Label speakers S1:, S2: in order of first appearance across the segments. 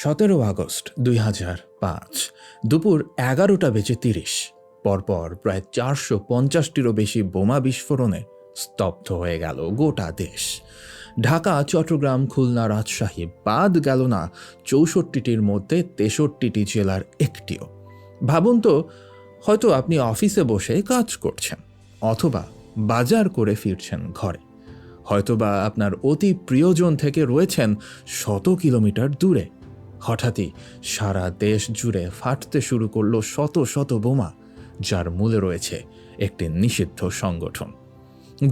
S1: 17 August 2005 দুপুর 11:30 পরপর প্রায় 450টিরও বেশি বোমা বিস্ফোরণে স্তব্ধ হয়ে গেল গোটা দেশ। ঢাকা, চট্টগ্রাম, খুলনা, রাজশাহী বাদ গেল না 64টির মধ্যে 63টি জেলার একটিও। ভাবুন তো, হয়তো আপনি অফিসে বসে কাজ করছেন, অথবা বাজার করে ফিরছেন ঘরে, হয়তোবা আপনার অতি প্রিয়জন থেকে রয়েছেন শত কিলোমিটার দূরে। হঠাৎই সারা দেশ জুড়ে ফাটতে শুরু করলো শত শত বোমা, যার মূলে রয়েছে একটি নিষিদ্ধ সংগঠন,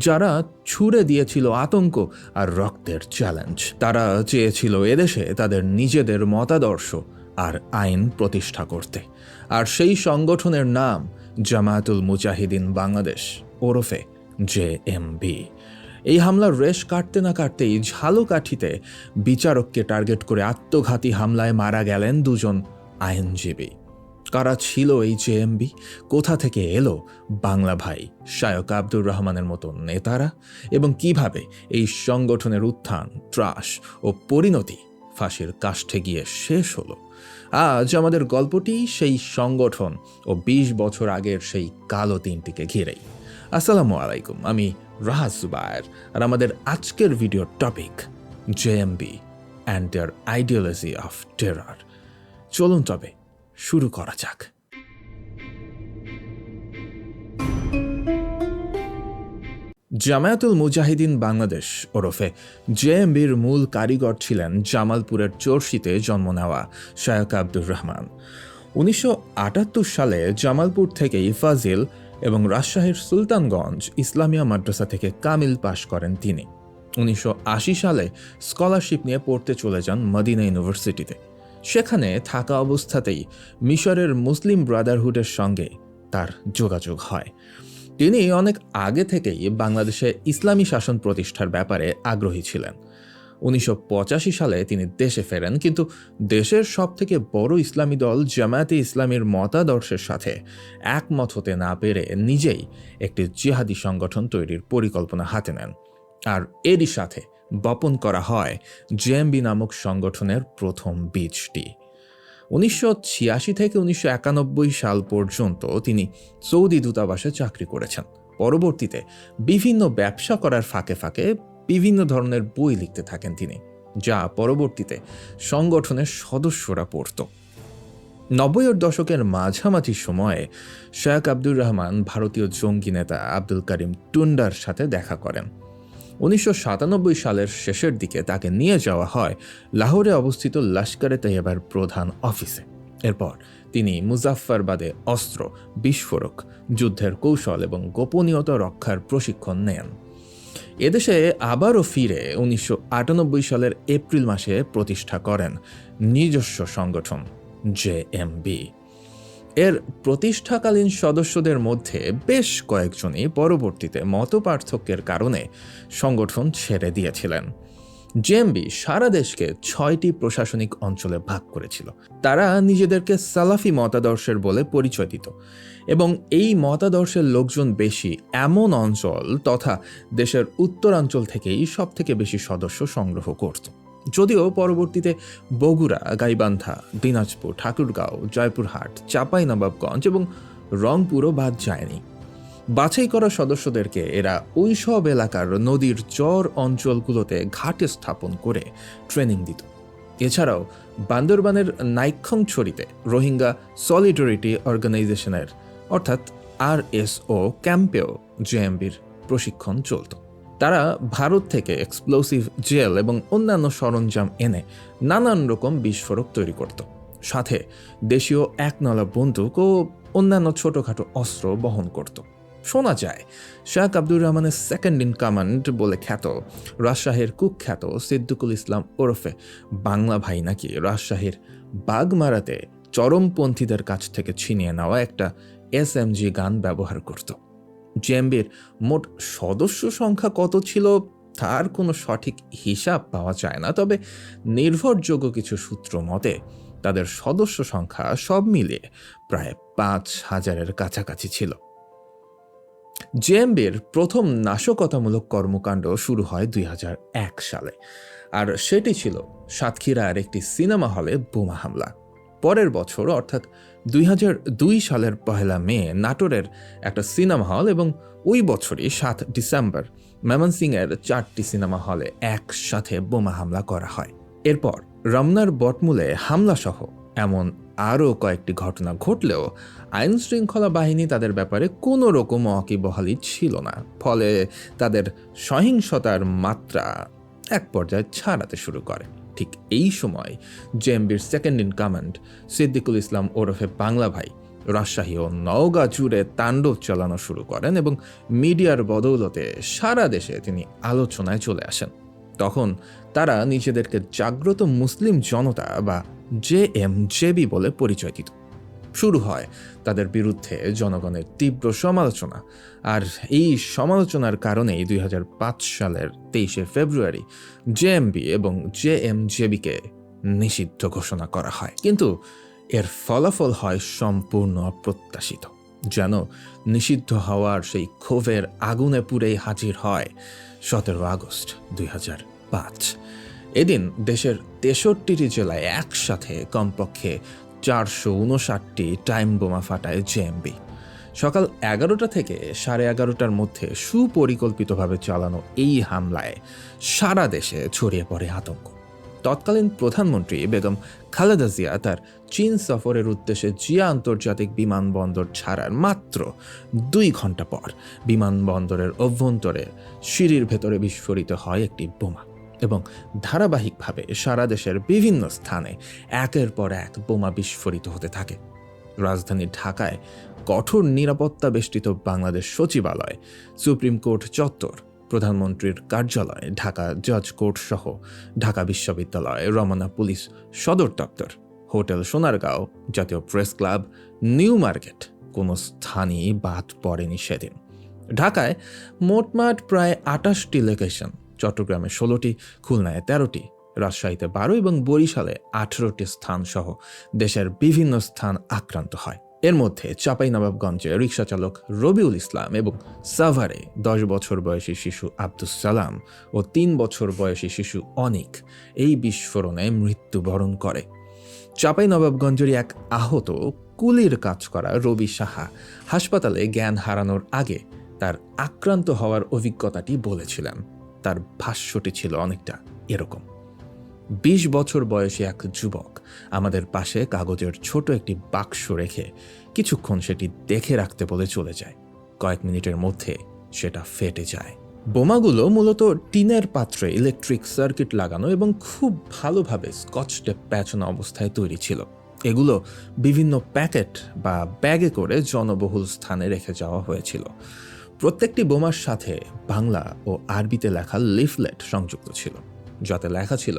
S1: যারা ছুড়ে দিয়েছিল আতঙ্ক আর রক্তের চ্যালেঞ্জ। তারা চেয়েছিল এদেশে তাদের নিজেদের মতাদর্শ আর আইন প্রতিষ্ঠা করতে। আর সেই সংগঠনের নাম জামায়াতুল মুজাহিদিন বাংলাদেশ, ওরফে জেএমবি। এই হামলার রেশ কাটতে না কাটতেই ঝালকাঠিতে বিচারককে টার্গেট করে আত্মঘাতী হামলায় মারা গেলেন দুজন আইনজীবী। কারা ছিল এই জেএমবি? কোথা থেকে এলো বাংলা ভাই শায়ক আব্দুর রহমানের মতো নেতারা? এবং কিভাবে এই সংগঠনের উত্থান, ত্রাস ও পরিণতি ফাঁসির কাষ্ঠে গিয়ে শেষ হলো? আজ আমাদের গল্পটি সেই সংগঠন ও 20 বছর আগের সেই কালো দিনটিকে ঘিরেই। আসসালামু আলাইকুম, আমি রাহাত জুবায়ের, আর আমাদের আজকের ভিডিওর topic JMB and their ideology of terror. চলুন তবে শুরু করা যাক। জামায়াতুল মুজাহিদিন বাংলাদেশ ওরফে জেএমবির মূল কারিগর ছিলেন জামালপুরের চরশিতে জন্ম নেওয়া শায়ক আব্দুর রহমান। 1978 সালে জামালপুর থেকেই ফাজিল এবং রাজশাহীর সুলতানগঞ্জ ইসলামিয়া মাদ্রাসা থেকে কামিল পাশ করেন তিনি। 1980 সালে স্কলারশিপ নিয়ে পড়তে চলে যান মদিনা ইউনিভার্সিটিতে। সেখানে থাকা অবস্থাতেই মিশরের মুসলিম ব্রাদারহুডের সঙ্গে তার যোগাযোগ হয়। তিনি অনেক আগে থেকেই বাংলাদেশে ইসলামী শাসন প্রতিষ্ঠার ব্যাপারে আগ্রহী ছিলেন। 1985 সালে তিনি দেশে ফেরেন, কিন্তু দেশের সবথেকে বড় ইসলামী দল জামায়াতে ইসলামীর মতাদর্শের সাথে একমত হতে না পেরে নিজেই একটি জিহাদি সংগঠন তৈরির পরিকল্পনা হাতে নেন। আর এরই সাথে বপন করা হয় জেএমবি নামক সংগঠনের প্রথম বীজটি। 1986 থেকে 1991 সাল পর্যন্ত তিনি সৌদি দূতাবাসে চাকরি করেছেন। পরবর্তীতে বিভিন্ন ব্যবসা করার ফাঁকে ফাঁকে বিভিন্ন ধরনের বই লিখতে থাকেন তিনি, যা পরবর্তীতে সংগঠনের সদস্যরা পড়ত। 90-এর দশকের মাঝামাঝি সময়ে শায়ক আব্দুর রহমান ভারতীয় জঙ্গি নেতা আব্দুল করিম টুন্ডার সাথে দেখা করেন। 1997 সালের শেষের দিকে তাকে নিয়ে যাওয়া হয় লাহোরে অবস্থিত লস্করে তৈয়বার প্রধান অফিসে। এরপর তিনি মুজাফফরবাদে অস্ত্র, বিস্ফোরক, যুদ্ধের কৌশল এবং গোপনীয়তা রক্ষার প্রশিক্ষণ নেন। এদেশে আবারও ফিরে 1998 সালের এপ্রিল মাসে প্রতিষ্ঠা করেন নিজস্ব সংগঠন জেএমবি। এর প্রতিষ্ঠাকালীন সদস্যদের মধ্যে বেশ কয়েকজনই পরবর্তীতে মতপার্থক্যের কারণে সংগঠন ছেড়ে দিয়েছিলেন। জেএমবি সারা দেশকে 6টি প্রশাসনিক অঞ্চলে ভাগ করেছিল। তারা নিজেদেরকে সালাফি মতাদর্শের বলে পরিচয় দিত এবং এই মতাদর্শের লোকজন বেশি এমন অঞ্চল তথা দেশের উত্তরাঞ্চল থেকেই সবথেকে বেশি সদস্য সংগ্রহ করত। যদিও পরবর্তীতে বগুড়া, গাইবান্ধা, দিনাজপুর, ঠাকুরগাঁও, জয়পুরহাট, চাঁপাইনবাবগঞ্জ এবং রংপুরও বাদ যায়নি। বাছাই করা সদস্যদেরকে এরা ওই সব এলাকার নদীর চর অঞ্চলগুলোতে ঘাটে স্থাপন করে ট্রেনিং দিত। এছাড়াও বান্দরবানের নাইক্ষংছড়িতে রোহিঙ্গা সলিডারিটি অর্গানাইজেশনের অর্থাৎ আরএসও ক্যাম্পেও জেএমবির প্রশিক্ষণ চলত। তারা ভারত থেকে এক্সপ্লোসিভ জেল এবং অন্যান্য সরঞ্জাম এনে নানান রকম বিস্ফোরক তৈরি করত, সাথে দেশীয় একনলা বন্দুক ও অন্যান্য ছোটখাটো অস্ত্র বহন করত। শোনা যায় শায়ক আব্দুর রহমানের সেকেন্ড ইন কমান্ড বলে খ্যাত রাজশাহীর কুখ্যাত সিদ্দিকুল ইসলাম ওরফে বাংলা ভাই নাকি রাজশাহীর বাগমারাতে চরমপন্থীদের কাছ থেকে ছিনিয়ে নেওয়া একটা এসএমজি গান ব্যবহার করত। জেএমবির মোট সদস্য সংখ্যা কত ছিল তার কোনো সঠিক হিসাব পাওয়া যায় না, তবে নির্ভরযোগ্য কিছু সূত্র মতে তাদের সদস্য সংখ্যা সব মিলিয়ে প্রায় 5,000-এর কাছাকাছি ছিল। জেএমবির প্রথম নাশকতামূলক কর্মকাণ্ড শুরু হয় 2001 সালে, আর সেটি ছিল সাতক্ষীরার একটি সিনেমা হলে বোমা হামলা। পরের বছর অর্থাৎ 2002 সালের 1 মে নাটোরের একটা সিনেমা হল এবং ওই বছরই 7 ডিসেম্বর ময়মনসিংহের 4টি সিনেমা হলে একসাথে বোমা হামলা করা হয়। এরপর রমনার বটমূলে হামলাসহ এমন আরও কয়েকটি ঘটনা ঘটলেও আইন শৃঙ্খলা বাহিনী তাদের ব্যাপারে কোনো রকম ওয়াকিবহালি ছিল না, ফলে তাদের সহিংসতার মাত্রা এক পর্যায়ে ছাড়াতে শুরু করে। ঠিক এই সময় জেএমবির second in command Siddiqul Islam ওরফে বাংলা ভাই রাজশাহী ও নওগাঁ জুড়ে তাণ্ডব চালানো শুরু করেন এবং মিডিয়ার বদৌলতে সারা দেশে তিনি আলোচনায় চলে আসেন। তখন তারা নিজেদেরকে জাগ্রত মুসলিম জনতা বা জেএমজেবি বলে পরিচয় দিত। শুরু হয় তাদের বিরুদ্ধে জনগণের তীব্র সমালোচনা, আর এই সমালোচনার কারণেই 2005 সালের 23 ফেব্রুয়ারি জেএমবি এবং জেএমজেবিকে নিষিদ্ধ ঘোষণা করা হয়। কিন্তু এর ফলাফল হয় সম্পূর্ণ অপ্রত্যাশিত। যেন নিষিদ্ধ হওয়ার সেই ক্ষোভের আগুনে পুড়েই হাজির হয় 17 আগস্ট 2005। এদিন দেশের 63টি জেলায় একসাথে কমপক্ষে 459টি টাইম বোমা ফাটায় জেএমবি। সকাল 11টা থেকে 11:30টার মধ্যে সুপরিকল্পিতভাবে চালানো এই হামলায় সারা দেশে ছড়িয়ে পড়ে আতঙ্ক। তৎকালীন প্রধানমন্ত্রী বেগম খালেদা জিয়া তার চীন সফরের উদ্দেশ্যে জিয়া আন্তর্জাতিক বিমানবন্দর ছাড়ার মাত্র 2 ঘন্টা পর বিমানবন্দরের অভ্যন্তরে সিঁড়ির ভেতরে বিস্ফোরিত হয় একটি বোমা এবং ধারাবাহিকভাবে সারা দেশের বিভিন্ন স্থানে একের পর এক বোমা বিস্ফোরিত হতে থাকে। রাজধানী ঢাকায় কঠোর নিরাপত্তা বেষ্টিত বাংলাদেশ সচিবালয়, সুপ্রিম কোর্ট চত্বর, প্রধানমন্ত্রীর কার্যালয়, ঢাকা জজ কোর্ট সহ ঢাকা বিশ্ববিদ্যালয়, রমনা পুলিশ সদর দপ্তর, হোটেল সোনারগাঁও, জাতীয় প্রেস ক্লাব, নিউ মার্কেট কোনো স্থানই বাদ পড়েনি সেদিন। ঢাকায় মোটমাট প্রায় 28টি লোকেশন, চট্টগ্রামে 16টি, খুলনায় 13টি, রাজশাহীতে 12 এবং বরিশালে 18টি স্থান সহ দেশের বিভিন্ন স্থান আক্রান্ত হয়। এর মধ্যে চাঁপাইনবাবগঞ্জে রিকশা চালক রবিউল ইসলাম এবং সাভারে 10 বছর বয়সী শিশু আব্দুস সালাম ও 3 বছর বয়সী শিশু অনিক এই বিস্ফোরণে মৃত্যুবরণ করে। চাঁপাইনবাবগঞ্জের এক আহত কুলির কাজ করা রবি সাহা হাসপাতালে জ্ঞান হারানোর আগে তার আক্রান্ত হওয়ার অভিজ্ঞতাটি বলেছিলেন। তার ভাষ্যটি ছিল অনেকটা এরকম: 20 বছর বয়সী এক যুবক আমাদের পাশে কাগজের ছোট একটি বাক্স রেখে কিছুক্ষণ সেটি দেখে রাখতে বলে চলে যায়। কয়েক মিনিটের মধ্যে সেটা ফেটে যায়। বোমাগুলো মূলত টিনের পাত্রে ইলেকট্রিক সার্কিট লাগানো এবং খুব ভালোভাবে স্কচ টেপ প্যাঁচানো অবস্থায় তৈরি ছিল। এগুলো বিভিন্ন প্যাকেট বা ব্যাগে করে জনবহুল স্থানে রেখে যাওয়া হয়েছিল। প্রত্যেকটি বোমার সাথে বাংলা ও আরবিতে লেখা লিফলেট সংযুক্ত ছিল, যাতে লেখা ছিল,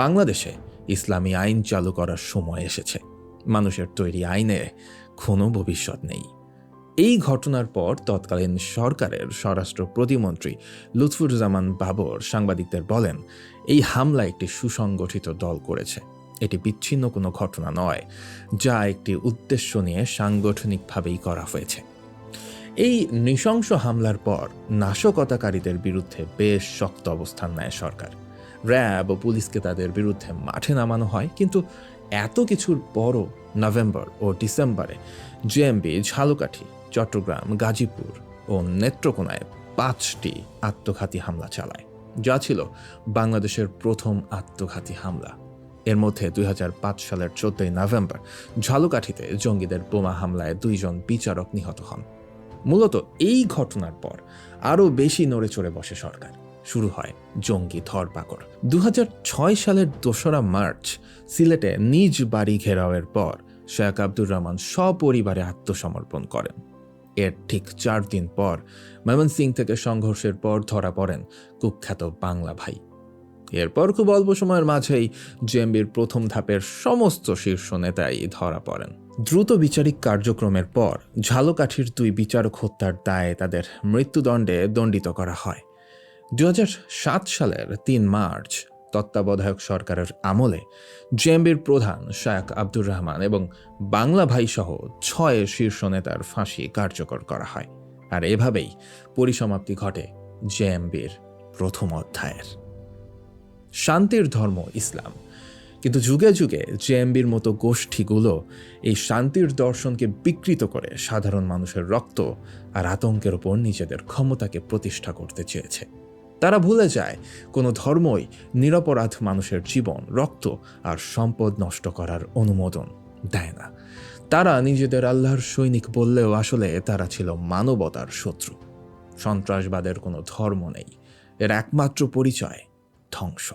S1: বাংলাদেশে ইসলামী আইন চালু করার সময় এসেছে, মানুষের তৈরি আইনে কোনো ভবিষ্যৎ নেই। এই ঘটনার পর তৎকালীন সরকারের স্বরাষ্ট্র প্রতিমন্ত্রী লুৎফুজ্জামান বাবর সাংবাদিকদের বলেন, এই হামলা একটি সুসংগঠিত দল করেছে। এটি বিচ্ছিন্ন কোনো ঘটনা নয়, যা একটি উদ্দেশ্য নিয়ে সাংগঠনিকভাবেই করা হয়েছে। এই নৃশংস হামলার পর নাশকতাকারীদের বিরুদ্ধে বেশ শক্ত অবস্থান নেয় সরকার। র্যাব ও পুলিশকে তাদের বিরুদ্ধে মাঠে নামানো হয়। কিন্তু এত কিছুর পরও নভেম্বর ও ডিসেম্বরে জেএমবি ঝালকাঠি, চট্টগ্রাম, গাজীপুর ও নেত্রকোনায় 5টি আত্মঘাতী হামলা চালায়, যা ছিল বাংলাদেশের প্রথম আত্মঘাতী হামলা। এর মধ্যে 2005 সালের 14 নভেম্বর ঝালকাঠিতে জঙ্গিদের বোমা হামলায় 2 জন বিচারক নিহত হন। মূলত এই ঘটনার পর আরও বেশি নড়ে চড়ে বসে সরকার। শুরু হয় জঙ্গি ধরপাকড়। 2006 সালের 2রা মার্চ সিলেটে নিজ বাড়ি ঘেরাওয়ের পর শেখ আব্দুর রহমান সপরিবারে আত্মসমর্পণ করেন। এর ঠিক 4 দিন পর ময়মনসিংহ থেকে সংঘর্ষের পর ধরা পড়েন কুখ্যাত বাংলা ভাই। এরপর খুব অল্প সময়ের মাঝেই জেএমবির প্রথম ধাপের সমস্ত শীর্ষ নেতাই ধরা পড়েন। দ্রুত বিচারিক কার্যক্রমের পর ঝালকাঠির 2 বিচারক হত্যার দায়ে তাদের মৃত্যুদণ্ডে দণ্ডিত করা হয়। 2007 সালের 3 মার্চ তত্ত্বাবধায়ক সরকারের আমলে জেএমবির প্রধান শেখ আব্দুর রহমান এবং বাংলা ভাই সহ 6 শীর্ষ নেতার ফাঁসি কার্যকর করা হয়। আর এভাবেই পরিসমাপ্তি ঘটে জেএমবির প্রথম অধ্যায়ের। শান্তির ধর্ম ইসলাম। কিন্তু যুগে যুগে জেএমবির মতো গোষ্ঠীগুলো এই শান্তির দর্শনকে বিকৃত করে সাধারণ মানুষের রক্ত আর আতঙ্কের ওপর নিজেদের ক্ষমতাকে প্রতিষ্ঠা করতে চেয়েছে। তারা ভুলে যায় কোনো ধর্মই নিরপরাধ মানুষের জীবন, রক্ত আর সম্পদ নষ্ট করার অনুমোদন দেয় না। তারা নিজেদের আল্লাহর সৈনিক বললেও আসলে তারা ছিল মানবতার শত্রু। সন্ত্রাসবাদের কোনো ধর্ম নেই, এর একমাত্র পরিচয় ধ্বংস।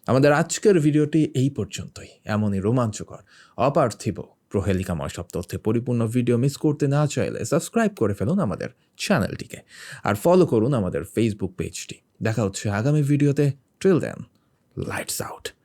S1: আমাদের আজকের ভিডিওটি এই পর্যন্তই। এমনই রোমাঞ্চকর, অপার্থিব, প্রহেলিকাময় সব তথ্যে পরিপূর্ণ ভিডিও মিস করতে না চাইলে সাবস্ক্রাইব করে ফেলুন আমাদের চ্যানেলটিকে আর ফলো করুন আমাদের ফেসবুক পেজটি। দেখা হচ্ছে আগামী ভিডিওতে। Till then, lights out.